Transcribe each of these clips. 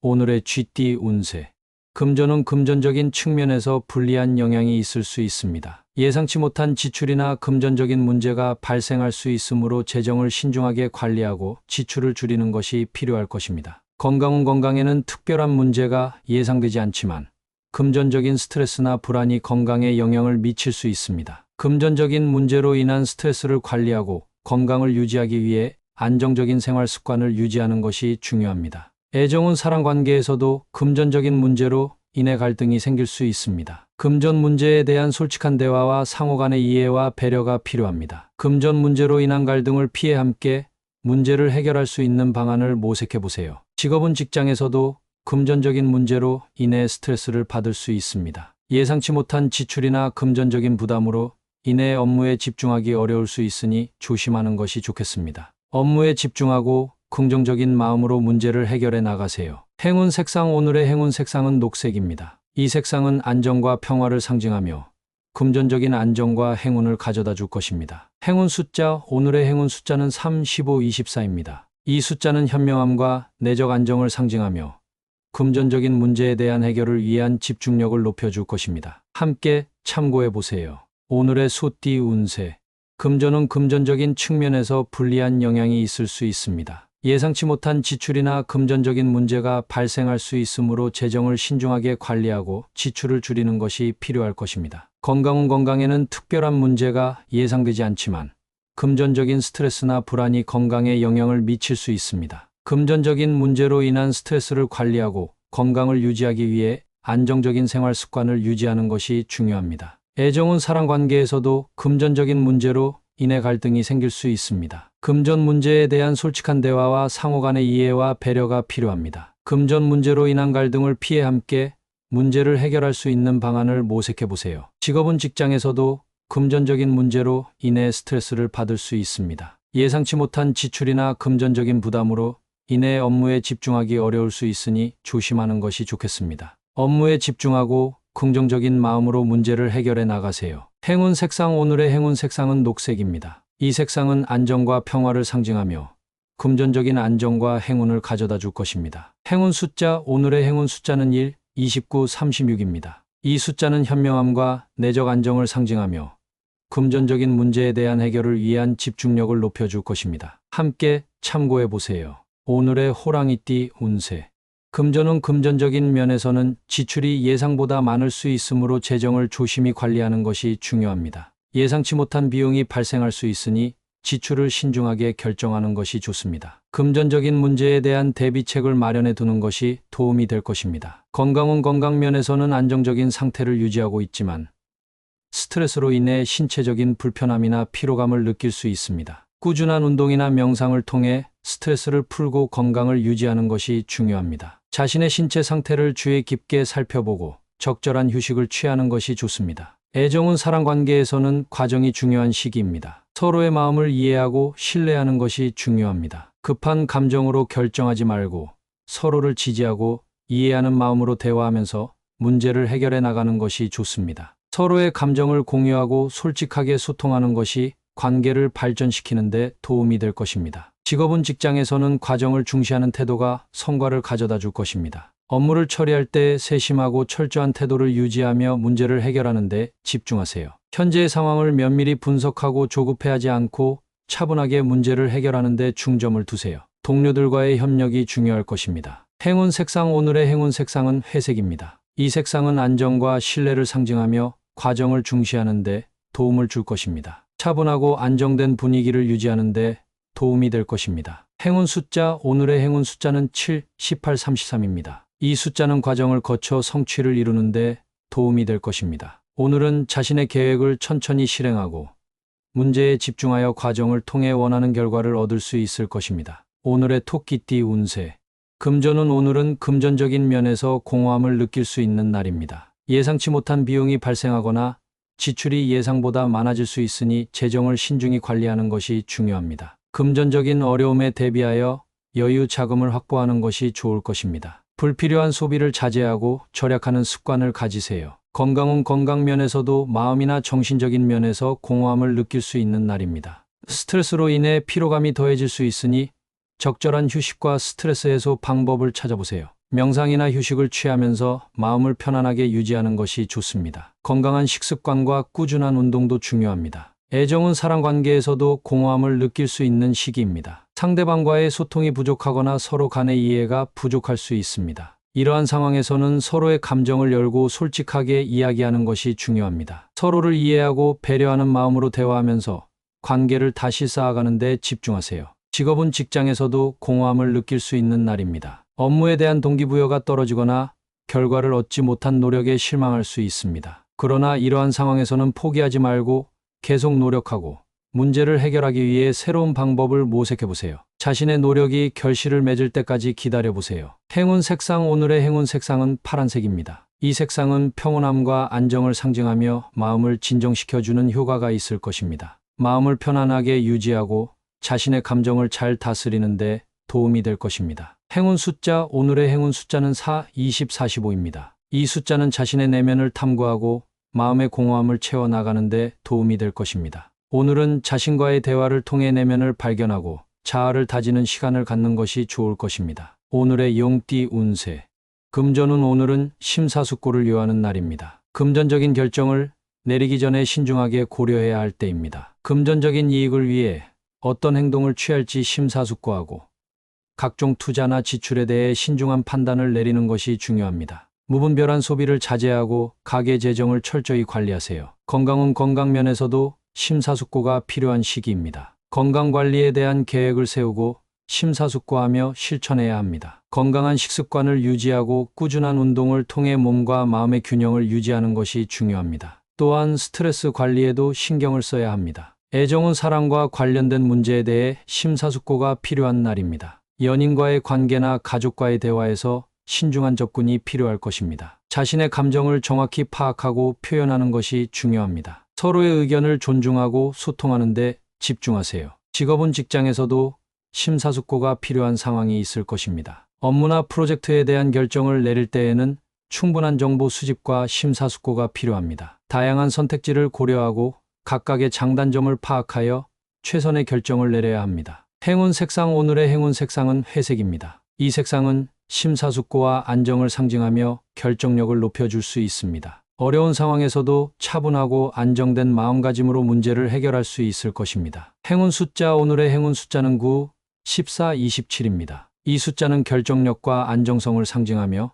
오늘의 쥐띠 운세. 금전은 금전적인 측면에서 불리한 영향이 있을 수 있습니다. 예상치 못한 지출이나 금전적인 문제가 발생할 수 있으므로 재정을 신중하게 관리하고 지출을 줄이는 것이 필요할 것입니다. 건강에는 특별한 문제가 예상되지 않지만 금전적인 스트레스나 불안이 건강에 영향을 미칠 수 있습니다. 금전적인 문제로 인한 스트레스를 관리하고 건강을 유지하기 위해 안정적인 생활 습관을 유지하는 것이 중요합니다. 애정은 사랑 관계에서도 금전적인 문제로 인해 갈등이 생길 수 있습니다. 금전 문제에 대한 솔직한 대화와 상호 간의 이해와 배려가 필요합니다. 금전 문제로 인한 갈등을 피해 함께 문제를 해결할 수 있는 방안을 모색해 보세요. 직업은 직장에서도 금전적인 문제로 인해 스트레스를 받을 수 있습니다. 예상치 못한 지출이나 금전적인 부담으로 인해 업무에 집중하기 어려울 수 있으니 조심하는 것이 좋겠습니다. 업무에 집중하고 긍정적인 마음으로 문제를 해결해 나가세요. 행운 색상. 오늘의 행운 색상은 녹색입니다. 이 색상은 안정과 평화를 상징하며 금전적인 안정과 행운을 가져다 줄 것입니다. 행운 숫자. 오늘의 행운 숫자는 3, 15, 24입니다. 이 숫자는 현명함과 내적 안정을 상징하며 금전적인 문제에 대한 해결을 위한 집중력을 높여줄 것입니다. 함께 참고해 보세요. 오늘의 소띠 운세. 금전은 금전적인 측면에서 불리한 영향이 있을 수 있습니다. 예상치 못한 지출이나 금전적인 문제가 발생할 수 있으므로 재정을 신중하게 관리하고 지출을 줄이는 것이 필요할 것입니다. 건강에는 특별한 문제가 예상되지 않지만 금전적인 스트레스나 불안이 건강에 영향을 미칠 수 있습니다. 금전적인 문제로 인한 스트레스를 관리하고 건강을 유지하기 위해 안정적인 생활 습관을 유지하는 것이 중요합니다. 애정은 사랑 관계에서도 금전적인 문제로 인해 갈등이 생길 수 있습니다. 금전 문제에 대한 솔직한 대화와 상호 간의 이해와 배려가 필요합니다. 금전 문제로 인한 갈등을 피해 함께 문제를 해결할 수 있는 방안을 모색해 보세요. 직업은 직장에서도 금전적인 문제로 인해 스트레스를 받을 수 있습니다. 예상치 못한 지출이나 금전적인 부담으로 인해 업무에 집중하기 어려울 수 있으니 조심하는 것이 좋겠습니다. 업무에 집중하고 긍정적인 마음으로 문제를 해결해 나가세요. 행운 색상. 오늘의 행운 색상은 녹색입니다. 이 색상은 안정과 평화를 상징하며 금전적인 안정과 행운을 가져다 줄 것입니다. 행운 숫자. 오늘의 행운 숫자는 1, 29, 36입니다. 이 숫자는 현명함과 내적 안정을 상징하며 금전적인 문제에 대한 해결을 위한 집중력을 높여줄 것입니다. 함께 참고해 보세요. 오늘의 호랑이띠 운세. 금전은 금전적인 면에서는 지출이 예상보다 많을 수 있으므로 재정을 조심히 관리하는 것이 중요합니다. 예상치 못한 비용이 발생할 수 있으니 지출을 신중하게 결정하는 것이 좋습니다. 금전적인 문제에 대한 대비책을 마련해 두는 것이 도움이 될 것입니다. 건강 면에서는 안정적인 상태를 유지하고 있지만 스트레스로 인해 신체적인 불편함이나 피로감을 느낄 수 있습니다. 꾸준한 운동이나 명상을 통해 스트레스를 풀고 건강을 유지하는 것이 중요합니다. 자신의 신체 상태를 주의 깊게 살펴보고 적절한 휴식을 취하는 것이 좋습니다. 애정은 사랑 관계에서는 과정이 중요한 시기입니다. 서로의 마음을 이해하고 신뢰하는 것이 중요합니다. 급한 감정으로 결정하지 말고 서로를 지지하고 이해하는 마음으로 대화하면서 문제를 해결해 나가는 것이 좋습니다. 서로의 감정을 공유하고 솔직하게 소통하는 것이 관계를 발전시키는 데 도움이 될 것입니다. 직업은 직장에서는 과정을 중시하는 태도가 성과를 가져다 줄 것입니다. 업무를 처리할 때 세심하고 철저한 태도를 유지하며 문제를 해결하는 데 집중하세요. 현재의 상황을 면밀히 분석하고 조급해하지 않고 차분하게 문제를 해결하는 데 중점을 두세요. 동료들과의 협력이 중요할 것입니다. 행운 색상. 오늘의 행운 색상은 회색입니다. 이 색상은 안정과 신뢰를 상징하며 과정을 중시하는 데 도움을 줄 것입니다. 차분하고 안정된 분위기를 유지하는 데 도움이 될 것입니다. 행운 숫자. 오늘의 행운 숫자는 7, 18, 33입니다. 이 숫자는 과정을 거쳐 성취를 이루는 데 도움이 될 것입니다. 오늘은 자신의 계획을 천천히 실행하고 문제에 집중하여 과정을 통해 원하는 결과를 얻을 수 있을 것입니다. 오늘의 토끼띠 운세. 금전은. 오늘은 금전적인 면에서 공허함을 느낄 수 있는 날입니다. 예상치 못한 비용이 발생하거나 지출이 예상보다 많아질 수 있으니 재정을 신중히 관리하는 것이 중요합니다. 금전적인 어려움에 대비하여 여유 자금을 확보하는 것이 좋을 것입니다. 불필요한 소비를 자제하고 절약하는 습관을 가지세요. 건강 면에서도 마음이나 정신적인 면에서 공허함을 느낄 수 있는 날입니다. 스트레스로 인해 피로감이 더해질 수 있으니 적절한 휴식과 스트레스 해소 방법을 찾아보세요. 명상이나 휴식을 취하면서 마음을 편안하게 유지하는 것이 좋습니다. 건강한 식습관과 꾸준한 운동도 중요합니다. 애정은 사람 관계에서도 공허함을 느낄 수 있는 시기입니다. 상대방과의 소통이 부족하거나 서로 간의 이해가 부족할 수 있습니다. 이러한 상황에서는 서로의 감정을 열고 솔직하게 이야기하는 것이 중요합니다. 서로를 이해하고 배려하는 마음으로 대화하면서 관계를 다시 쌓아가는 데 집중하세요. 직업은 직장에서도 공허함을 느낄 수 있는 날입니다. 업무에 대한 동기부여가 떨어지거나 결과를 얻지 못한 노력에 실망할 수 있습니다. 그러나 이러한 상황에서는 포기하지 말고 계속 노력하고 문제를 해결하기 위해 새로운 방법을 모색해 보세요. 자신의 노력이 결실을 맺을 때까지 기다려 보세요. 행운 색상. 오늘의 행운 색상은 파란색입니다. 이 색상은 평온함과 안정을 상징하며 마음을 진정시켜주는 효과가 있을 것입니다. 마음을 편안하게 유지하고 자신의 감정을 잘 다스리는 데 도움이 될 것입니다. 행운 숫자. 오늘의 행운 숫자는 4, 20, 45입니다. 이 숫자는 자신의 내면을 탐구하고 마음의 공허함을 채워나가는 데 도움이 될 것입니다. 오늘은 자신과의 대화를 통해 내면을 발견하고 자아를 다지는 시간을 갖는 것이 좋을 것입니다. 오늘의 용띠 운세. 금전운. 오늘은 심사숙고를 요하는 날입니다. 금전적인 결정을 내리기 전에 신중하게 고려해야 할 때입니다. 금전적인 이익을 위해 어떤 행동을 취할지 심사숙고하고 각종 투자나 지출에 대해 신중한 판단을 내리는 것이 중요합니다. 무분별한 소비를 자제하고 가계 재정을 철저히 관리하세요. 건강은 건강 면에서도 심사숙고가 필요한 시기입니다. 건강관리에 대한 계획을 세우고 심사숙고하며 실천해야 합니다. 건강한 식습관을 유지하고 꾸준한 운동을 통해 몸과 마음의 균형을 유지하는 것이 중요합니다. 또한 스트레스 관리에도 신경을 써야 합니다. 애정은 사랑과 관련된 문제에 대해 심사숙고가 필요한 날입니다. 연인과의 관계나 가족과의 대화에서 신중한 접근이 필요할 것입니다. 자신의 감정을 정확히 파악하고 표현하는 것이 중요합니다. 서로의 의견을 존중하고 소통하는 데 집중하세요. 직업은 직장에서도 심사숙고가 필요한 상황이 있을 것입니다. 업무나 프로젝트에 대한 결정을 내릴 때에는 충분한 정보 수집과 심사숙고가 필요합니다. 다양한 선택지를 고려하고 각각의 장단점을 파악하여 최선의 결정을 내려야 합니다. 행운 색상. 오늘의 행운 색상은 회색입니다. 이 색상은 심사숙고와 안정을 상징하며 결정력을 높여줄 수 있습니다. 어려운 상황에서도 차분하고 안정된 마음가짐으로 문제를 해결할 수 있을 것입니다. 행운 숫자. 오늘의 행운 숫자는 9, 14, 27입니다. 이 숫자는 결정력과 안정성을 상징하며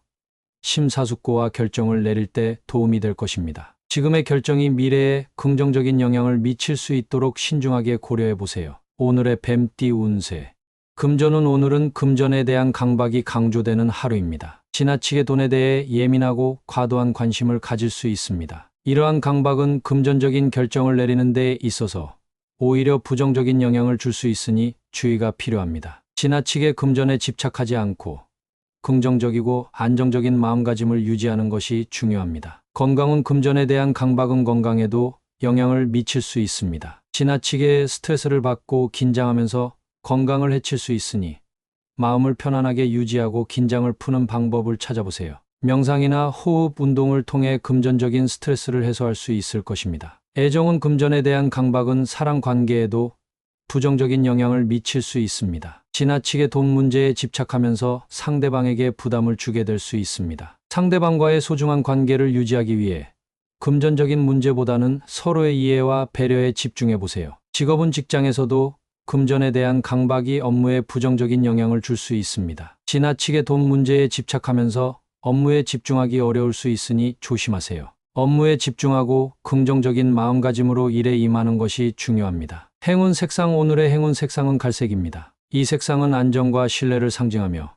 심사숙고와 결정을 내릴 때 도움이 될 것입니다. 지금의 결정이 미래에 긍정적인 영향을 미칠 수 있도록 신중하게 고려해 보세요. 오늘의 뱀띠 운세. 금전운. 오늘은 금전에 대한 강박이 강조되는 하루입니다. 지나치게 돈에 대해 예민하고 과도한 관심을 가질 수 있습니다. 이러한 강박은 금전적인 결정을 내리는 데 있어서 오히려 부정적인 영향을 줄 수 있으니 주의가 필요합니다. 지나치게 금전에 집착하지 않고 긍정적이고 안정적인 마음가짐을 유지하는 것이 중요합니다. 건강은. 금전에 대한 강박은 건강에도 영향을 미칠 수 있습니다. 지나치게 스트레스를 받고 긴장하면서 건강을 해칠 수 있으니 마음을 편안하게 유지하고 긴장을 푸는 방법을 찾아보세요. 명상이나 호흡 운동을 통해 금전적인 스트레스를 해소할 수 있을 것입니다. 애정은. 금전에 대한 강박은 사람 관계에도 부정적인 영향을 미칠 수 있습니다. 지나치게 돈 문제에 집착하면서 상대방에게 부담을 주게 될 수 있습니다. 상대방과의 소중한 관계를 유지하기 위해 금전적인 문제보다는 서로의 이해와 배려에 집중해 보세요. 직업은 직장에서도 금전에 대한 강박이 업무에 부정적인 영향을 줄 수 있습니다. 지나치게 돈 문제에 집착하면서 업무에 집중하기 어려울 수 있으니 조심하세요. 업무에 집중하고 긍정적인 마음가짐으로 일에 임하는 것이 중요합니다. 행운 색상. 오늘의 행운 색상은 갈색입니다. 이 색상은 안정과 신뢰를 상징하며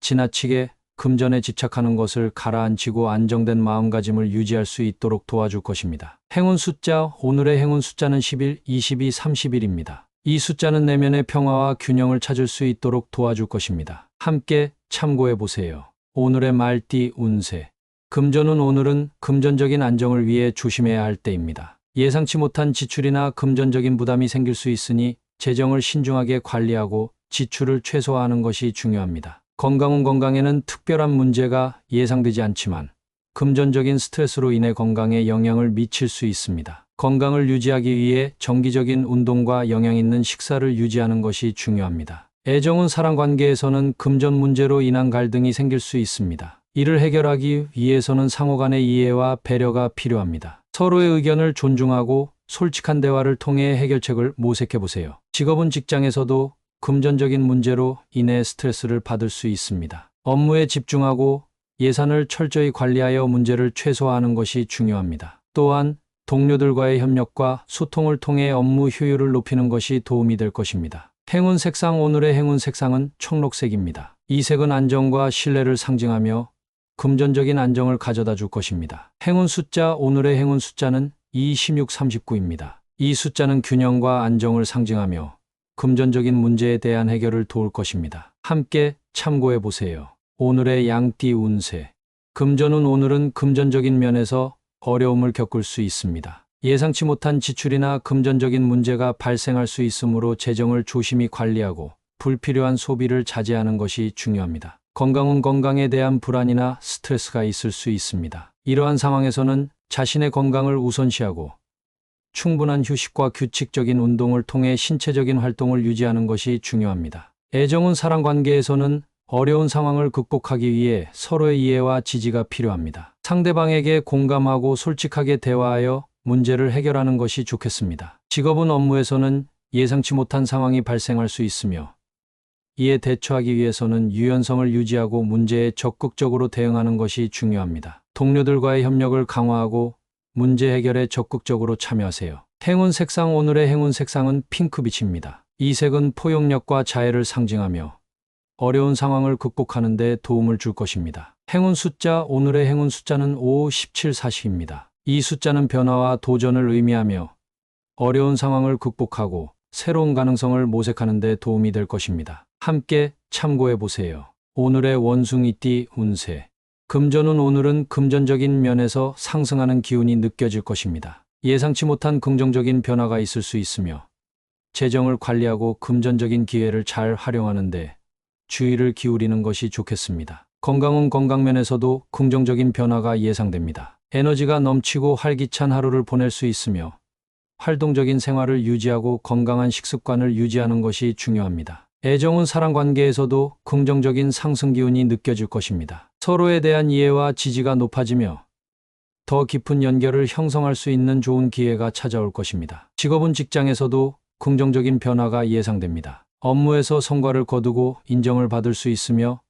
지나치게 금전에 집착하는 것을 가라앉히고 안정된 마음가짐을 유지할 수 있도록 도와줄 것입니다. 행운 숫자. 오늘의 행운 숫자는 11, 22, 31입니다. 이 숫자는 내면의 평화와 균형을 찾을 수 있도록 도와줄 것입니다. 함께 참고해 보세요. 오늘의 말띠 운세. 금전운. 오늘은 금전적인 안정을 위해 조심해야 할 때입니다. 예상치 못한 지출이나 금전적인 부담이 생길 수 있으니 재정을 신중하게 관리하고 지출을 최소화하는 것이 중요합니다. 건강운. 건강에는 특별한 문제가 예상되지 않지만 금전적인 스트레스로 인해 건강에 영향을 미칠 수 있습니다. 건강을 유지하기 위해 정기적인 운동과 영양 있는 식사를 유지하는 것이 중요합니다. 애정운 사랑 관계에서는 금전 문제로 인한 갈등이 생길 수 있습니다. 이를 해결하기 위해서는 상호 간의 이해와 배려가 필요합니다. 서로의 의견을 존중하고 솔직한 대화를 통해 해결책을 모색해 보세요. 직업은 직장에서도 금전적인 문제로 인해 스트레스를 받을 수 있습니다. 업무에 집중하고 예산을 철저히 관리하여 문제를 최소화하는 것이 중요합니다. 또한 동료들과의 협력과 소통을 통해 업무 효율을 높이는 것이 도움이 될 것입니다. 행운 색상 오늘의 행운 색상은 청록색입니다. 이 색은 안정과 신뢰를 상징하며 금전적인 안정을 가져다 줄 것입니다. 행운 숫자 오늘의 행운 숫자는 2, 16, 39입니다. 이 숫자는 균형과 안정을 상징하며 금전적인 문제에 대한 해결을 도울 것입니다. 함께 참고해 보세요. 오늘의 양띠 운세. 금전운 오늘은 금전적인 면에서 어려움을 겪을 수 있습니다. 예상치 못한 지출이나 금전적인 문제가 발생할 수 있으므로 재정을 조심히 관리하고 불필요한 소비를 자제하는 것이 중요합니다. 건강운 건강에 대한 불안이나 스트레스가 있을 수 있습니다. 이러한 상황에서는 자신의 건강을 우선시하고 충분한 휴식과 규칙적인 운동을 통해 신체적인 활동을 유지하는 것이 중요합니다. 애정운 사랑 관계에서는 어려운 상황을 극복하기 위해 서로의 이해와 지지가 필요합니다. 상대방에게 공감하고 솔직하게 대화하여 문제를 해결하는 것이 좋겠습니다. 직업은 업무에서는 예상치 못한 상황이 발생할 수 있으며 이에 대처하기 위해서는 유연성을 유지하고 문제에 적극적으로 대응하는 것이 중요합니다. 동료들과의 협력을 강화하고 문제 해결에 적극적으로 참여하세요. 행운 색상 오늘의 행운 색상은 핑크빛입니다. 이 색은 포용력과 자애를 상징하며 어려운 상황을 극복하는 데 도움을 줄 것입니다. 행운 숫자 오늘의 행운 숫자는 5, 17, 40입니다. 이 숫자는 변화와 도전을 의미하며 어려운 상황을 극복하고 새로운 가능성을 모색하는 데 도움이 될 것입니다. 함께 참고해 보세요. 오늘의 원숭이띠 운세. 금전운 오늘은 금전적인 면에서 상승하는 기운이 느껴질 것입니다. 예상치 못한 긍정적인 변화가 있을 수 있으며 재정을 관리하고 금전적인 기회를 잘 활용하는 데 주의를 기울이는 것이 좋겠습니다. 건강운 건강면에서도 긍정적인 변화가 예상됩니다. 에너지가 넘치고 활기찬 하루를 보낼 수 있으며 활동적인 생활을 유지하고 건강한 식습관을 유지하는 것이 중요합니다. 애정운 사랑 관계에서도 긍정적인 상승 기운이 느껴질 것입니다. 서로에 대한 이해와 지지가 높아지며 더 깊은 연결을 형성할 수 있는 좋은 기회가 찾아올 것입니다. 직업은 직장에서도 긍정적인 변화가 예상됩니다. 업무에서 성과를 거두고 인정을 받을 수 있으며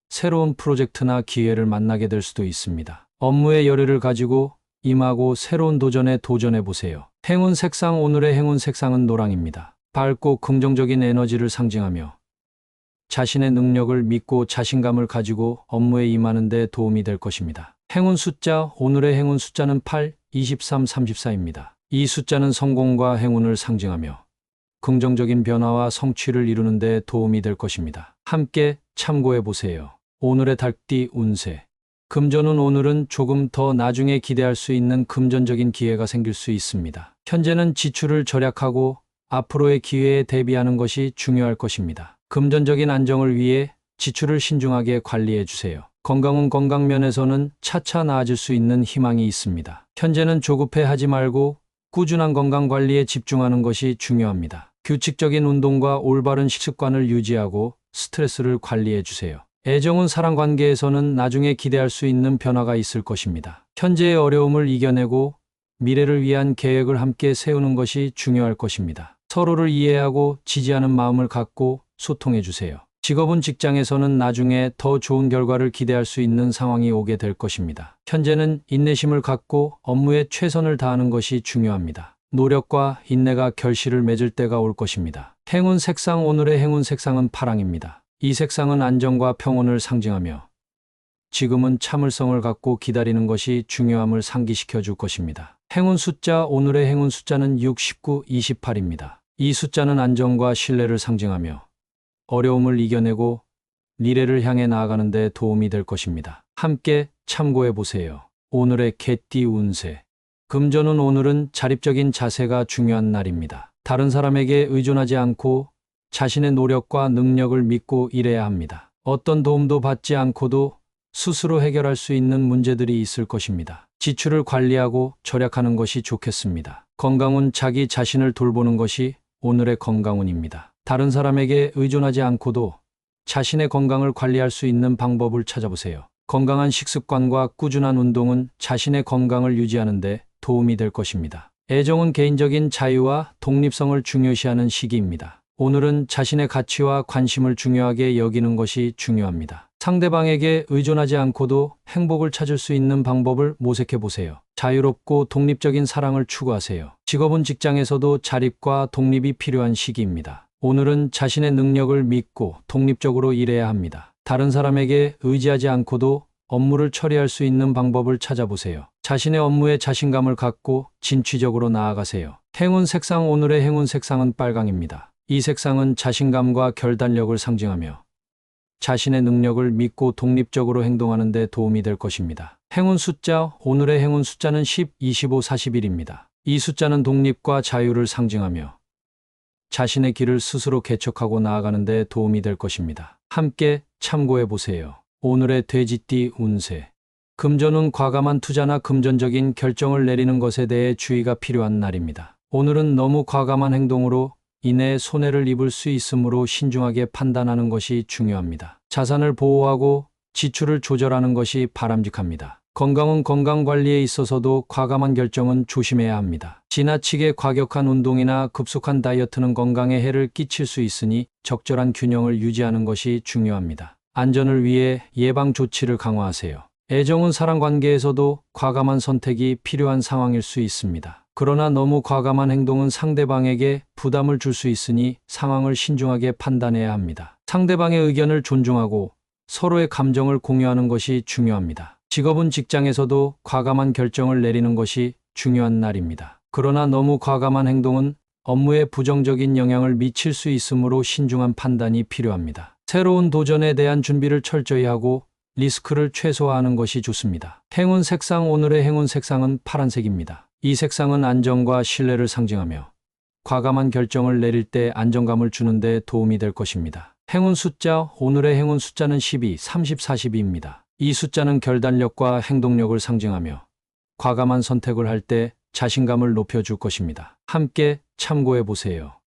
새로운 프로젝트나 기회를 만나게 될 수도 있습니다. 업무의 열의를 가지고 임하고 새로운 도전에 도전해 보세요. 행운 색상 오늘의 행운 색상은 노랑입니다. 밝고 긍정적인 에너지를 상징하며 자신의 능력을 믿고 자신감을 가지고 업무에 임하는 데 도움이 될 것입니다. 행운 숫자 오늘의 행운 숫자는 8, 23, 34입니다. 이 숫자는 성공과 행운을 상징하며 긍정적인 변화와 성취를 이루는 데 도움이 될 것입니다. 함께 참고해 보세요. 오늘의 달띠 운세. 금전운 오늘은 조금 더 나중에 기대할 수 있는 금전적인 기회가 생길 수 있습니다. 현재는 지출을 절약하고 앞으로의 기회에 대비하는 것이 중요할 것입니다. 금전적인 안정을 위해 지출을 신중하게 관리해 주세요. 건강운 건강면에서는 차차 나아질 수 있는 희망이 있습니다. 현재는 조급해 하지 말고 꾸준한 건강 관리에 집중하는 것이 중요합니다. 규칙적인 운동과 올바른 식습관을 유지하고 스트레스를 관리해 주세요. 애정운 사랑 관계에서는 나중에 기대할 수 있는 변화가 있을 것입니다. 현재의 어려움을 이겨내고 미래를 위한 계획을 함께 세우는 것이 중요할 것입니다. 서로를 이해하고 지지하는 마음을 갖고 소통해 주세요. 직업은 직장에서는 나중에 더 좋은 결과를 기대할 수 있는 상황이 오게 될 것입니다. 현재는 인내심을 갖고 업무에 최선을 다하는 것이 중요합니다. 노력과 인내가 결실을 맺을 때가 올 것입니다. 행운 색상 오늘의 행운 색상은 파랑입니다. 이 색상은 안정과 평온을 상징하며 지금은 참을성을 갖고 기다리는 것이 중요함을 상기시켜 줄 것입니다. 행운 숫자 오늘의 행운 숫자는 6, 19, 28입니다. 이 숫자는 안정과 신뢰를 상징하며 어려움을 이겨내고 미래를 향해 나아가는 데 도움이 될 것입니다. 함께 참고해 보세요. 오늘의 개띠 운세. 금전운 오늘은 자립적인 자세가 중요한 날입니다. 다른 사람에게 의존하지 않고 자신의 노력과 능력을 믿고 일해야 합니다. 어떤 도움도 받지 않고도 스스로 해결할 수 있는 문제들이 있을 것입니다. 지출을 관리하고 절약하는 것이 좋겠습니다. 건강운 자기 자신을 돌보는 것이 오늘의 건강운입니다. 다른 사람에게 의존하지 않고도 자신의 건강을 관리할 수 있는 방법을 찾아보세요. 건강한 식습관과 꾸준한 운동은 자신의 건강을 유지하는 데 도움이 될 것입니다. 애정은 개인적인 자유와 독립성을 중요시하는 시기입니다. 오늘은 자신의 가치와 관심을 중요하게 여기는 것이 중요합니다. 상대방에게 의존하지 않고도 행복을 찾을 수 있는 방법을 모색해 보세요. 자유롭고 독립적인 사랑을 추구하세요. 직업은 직장에서도 자립과 독립이 필요한 시기입니다. 오늘은 자신의 능력을 믿고 독립적으로 일해야 합니다. 다른 사람에게 의지하지 않고도 업무를 처리할 수 있는 방법을 찾아보세요. 자신의 업무에 자신감을 갖고 진취적으로 나아가세요. 행운 색상. 오늘의 행운 색상은 빨강입니다. 이 색상은 자신감과 결단력을 상징하며 자신의 능력을 믿고 독립적으로 행동하는 데 도움이 될 것입니다. 행운 숫자. 오늘의 행운 숫자는 10, 25, 41입니다. 이 숫자는 독립과 자유를 상징하며 자신의 길을 스스로 개척하고 나아가는 데 도움이 될 것입니다. 함께 참고해 보세요. 오늘의 돼지띠 운세. 금전운. 과감한 투자나 금전적인 결정을 내리는 것에 대해 주의가 필요한 날입니다. 오늘은 너무 과감한 행동으로 인해 손해를 입을 수 있으므로 신중하게 판단하는 것이 중요합니다. 자산을 보호하고 지출을 조절하는 것이 바람직합니다. 건강은. 건강 관리에 있어서도 과감한 결정은 조심해야 합니다. 지나치게 과격한 운동이나 급속한 다이어트는 건강에 해를 끼칠 수 있으니 적절한 균형을 유지하는 것이 중요합니다. 안전을 위해 예방 조치를 강화하세요. 애정은. 사랑 관계에서도 과감한 선택이 필요한 상황일 수 있습니다. 그러나 너무 과감한 행동은 상대방에게 부담을 줄 수 있으니 상황을 신중하게 판단해야 합니다. 상대방의 의견을 존중하고 서로의 감정을 공유하는 것이 중요합니다. 직업은. 직장에서도 과감한 결정을 내리는 것이 중요한 날입니다. 그러나 너무 과감한 행동은 업무에 부정적인 영향을 미칠 수 있으므로 신중한 판단이 필요합니다. 새로운 도전에 대한 준비를 철저히 하고 리스크를 최소화하는 것이 좋습니다. 행운 색상. 오늘의 행운 색상은 파란색입니다. 이 색상은 안정과 신뢰를 상징하며 과감한 결정을 내릴 때 안정감을 주는 데 도움이 될 것입니다. 행운 숫자. 오늘의 행운 숫자는 12, 30, 42입니다. 이 숫자는 결단력과 행동력을 상징하며 과감한 선택을 할 때 자신감을 높여줄 것입니다. 함께 참고해 보세요.